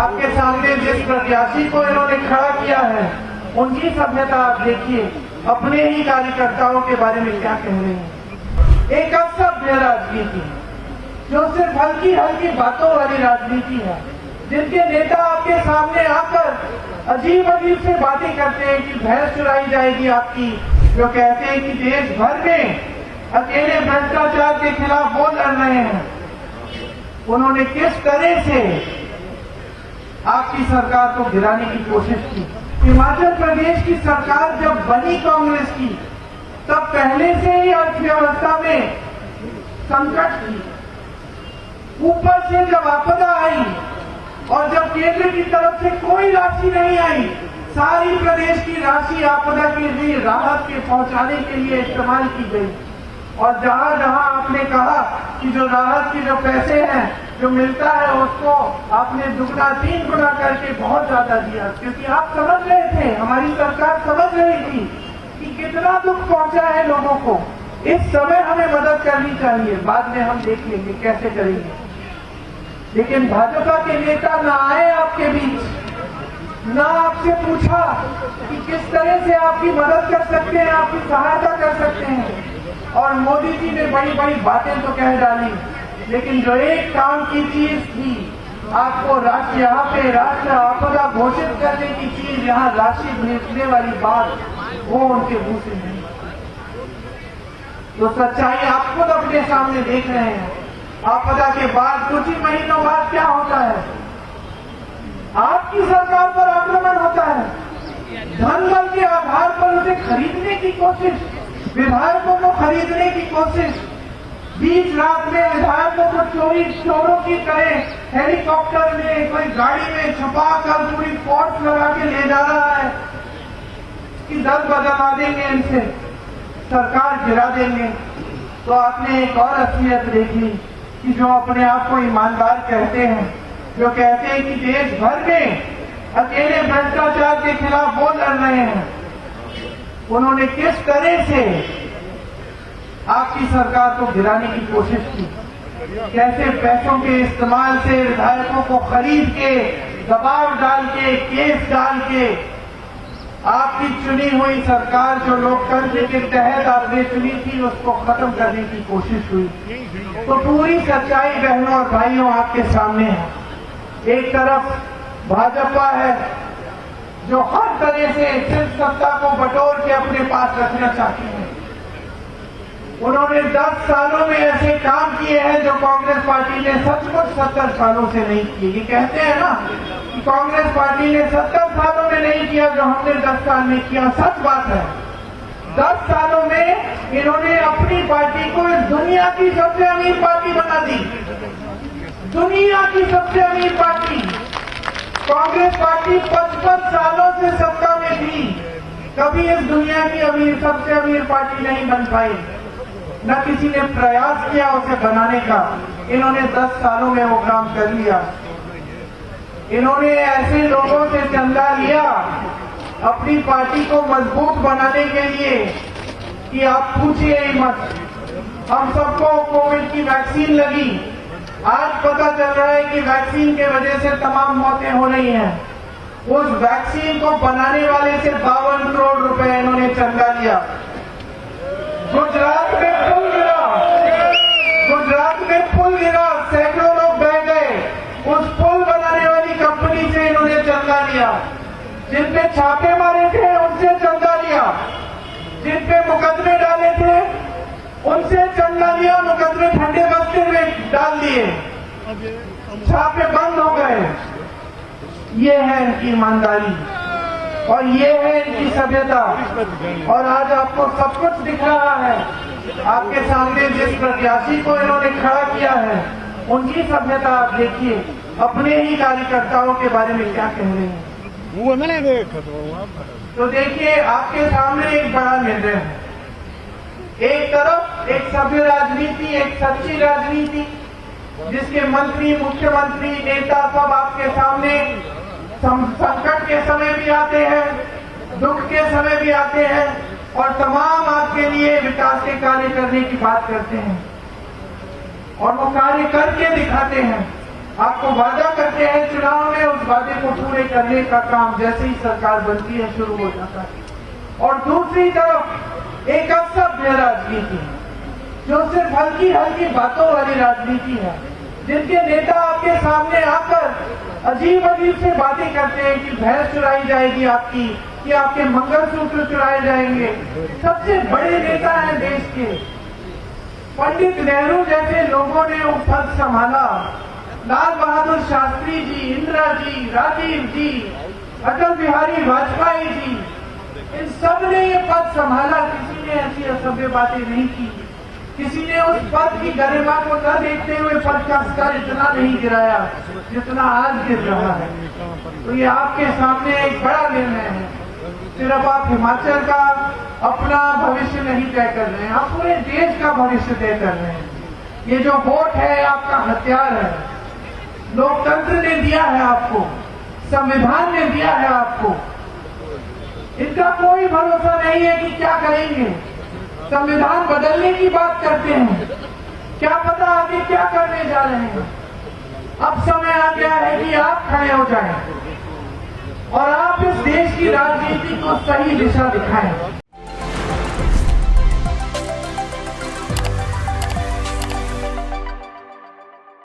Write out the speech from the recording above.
आपके सामने जिस प्रत्याशी को इन्होंने खड़ा किया है उनकी सभ्यता आप देखिए, अपने ही कार्यकर्ताओं के बारे में क्या कह रहे हैं। एक असभ्य राजनीति जो सिर्फ हल्की हल्की बातों वाली राजनीति है, जिनके नेता आपके सामने आकर अजीब अजीब से बातें करते हैं कि भैंस चुराई जाएगी आपकी, जो कहते हैं कि देश भर में अकेले भ्रष्टाचार के खिलाफ वो लड़ रहे हैं। उन्होंने किस तरह से आपकी सरकार को गिराने की कोशिश की। हिमाचल प्रदेश की सरकार जब बनी कांग्रेस की, तब पहले से ही अर्थव्यवस्था में संकट थी। ऊपर से जब आपदा आई और जब केंद्र की तरफ से कोई राशि नहीं आई, सारी प्रदेश की राशि आपदा के लिए राहत के पहुंचाने के लिए इस्तेमाल की गई। और जहां जहां आपने कहा कि जो राहत के जो पैसे हैं जो मिलता है उसको आपने दुगना 3 गुना करके बहुत ज्यादा दिया, क्योंकि आप समझ रहे थे, हमारी सरकार समझ रही थी कि कितना दुख पहुंचा है लोगों को। इस समय हमें मदद करनी चाहिए, बाद में हम देख लेंगे कैसे करेंगे। लेकिन भाजपा के नेता ना आए आपके बीच, ना आपसे पूछा कि किस तरह से आपकी मदद कर सकते हैं, आपकी सहायता कर सकते हैं। और मोदी जी ने बड़ी बड़ी बातें तो कह डाली, लेकिन जो एक काम की चीज थी, आपको राष्ट्र यहाँ पे राष्ट्र आपदा घोषित करने की चीज, यहाँ राशि भेजने वाली बात, वो उनके मुंह से नहीं। तो सच्चाई आप खुद अपने सामने देख रहे हैं। आपदा के बाद कुछ ही महीनों बाद क्या होता है, आपकी सरकार पर आक्रमण होता है। धन बल के आधार पर उसे खरीदने की कोशिश, विधायकों को खरीदने की कोशिश, बीच रात में विधायकों को चोरों की तरह हेलीकॉप्टर में, कोई गाड़ी में छुपा कर पूरी फोर्स लगा के ले जा रहा है कि दल बदला देंगे, इनसे सरकार गिरा देंगे। तो आपने एक और असलियत देखी कि जो अपने आप को ईमानदार कहते हैं, जो कहते हैं कि देश भर में अकेले भ्रष्टाचार के खिलाफ वो लड़ रहे हैं, उन्होंने किस तरह से आपकी सरकार को गिराने की कोशिश की। कैसे पैसों के इस्तेमाल से विधायकों को खरीद के, दबाव डाल के, केस डाल के, आपकी चुनी हुई सरकार जो लोकतंत्र के तहत आपने चुनी थी उसको खत्म करने की कोशिश हुई। तो पूरी सच्चाई बहनों और भाइयों आपके सामने है। एक तरफ भाजपा है जो हर तरह से सिर्फ सत्ता को बटोर के अपने पास रखना चाहती है। उन्होंने 10 सालों में ऐसे काम किए हैं जो कांग्रेस पार्टी ने सचमुच 70 सालों से नहीं किए। ये कहते हैं ना कि कांग्रेस पार्टी ने 70 सालों में नहीं किया जो हमने 10 साल में किया, सच बात है। 10 सालों में इन्होंने अपनी पार्टी को इस दुनिया की सबसे अमीर पार्टी बना दी। दुनिया की सबसे अमीर पार्टी कांग्रेस पार्टी 55 सालों से सत्ता में थी, कभी इस दुनिया की सबसे अमीर पार्टी नहीं बन पाई, न किसी ने प्रयास किया उसे बनाने का। इन्होंने 10 सालों में वो काम कर लिया। इन्होंने ऐसे लोगों से चंदा लिया अपनी पार्टी को मजबूत बनाने के लिए कि आप पूछिए ही मत। हम सबको कोविड की वैक्सीन लगी, आज पता चल रहा है कि वैक्सीन के वजह से तमाम मौतें हो रही हैं। उस वैक्सीन को बनाने वाले से 52 करोड़ रुपए इन्होंने चंदा लिया। गुजरात में पुल गिरा, सैकड़ों लोग बह गए, उस पुल बनाने वाली कंपनी से इन्होंने चंदा लिया। जिन पे छापे मारे थे उनसे चंदा लिया, जिन पे मुकदमे डाले थे उनसे चंदा लिया, मुकदमे ठंडे बस्ते में डाल दिए, छापे बंद हो गए। ये है इनकी ईमानदारी और ये है इनकी सभ्यता। और आज आपको सब कुछ दिख रहा है। आपके सामने जिस प्रत्याशी को इन्होंने खड़ा किया है उनकी सभ्यता आप देखिए, अपने ही कार्यकर्ताओं के बारे में क्या कह रहे हैं। वो मैंने देखा तो देखिए, आपके सामने एक बड़ा निर्णय है। एक तरफ एक सभ्य राजनीति, एक सच्ची राजनीति, जिसके मंत्री, मुख्यमंत्री, नेता सब आपके सामने संकट के समय भी आते हैं, दुख के समय भी आते हैं और तमाम आपके लिए विकास के कार्य करने की बात करते हैं और वो कार्य करके दिखाते हैं। आपको वादा करते हैं चुनाव में, उस वादे को पूरे करने का काम जैसे ही सरकार बनती है शुरू हो जाता है। और दूसरी तरफ एक असभ्य राजनीति जो सिर्फ हल्की हल्की बातों वाली राजनीति है, जिनके नेता आपके सामने आकर अजीब अजीब से बातें करते हैं कि भैंस चुराई जाएगी आपकी, कि आपके मंगलसूत्र चुराए जाएंगे। सबसे बड़े नेता हैं देश के, पंडित नेहरू जैसे लोगों ने वो पद संभाला, लाल बहादुर शास्त्री जी, इंदिरा जी, राजीव जी, अटल बिहारी वाजपेयी जी, इन सब ने ये पद संभाला। किसी ने ऐसी असभ्य बातें नहीं की, किसी ने उस पद की गरिमा को न देखते हुए पद का स्तर इतना नहीं गिराया जितना आज गिर रहा है। तो ये आपके सामने एक बड़ा निर्णय है। सिर्फ आप हिमाचल का अपना भविष्य नहीं तय कर रहे हैं, आप पूरे देश का भविष्य तय कर रहे हैं। ये जो वोट है आपका हथियार है, लोकतंत्र ने दिया है आपको, संविधान ने दिया है आपको। इनका कोई भरोसा नहीं है कि क्या करेंगे। संविधान बदलने की बात करते हैं, क्या पता आगे क्या करने जा रहे हैं। अब समय आ गया है कि आप खड़े हो जाएं और आप इस देश की राजनीति को सही दिशा दिखाएं।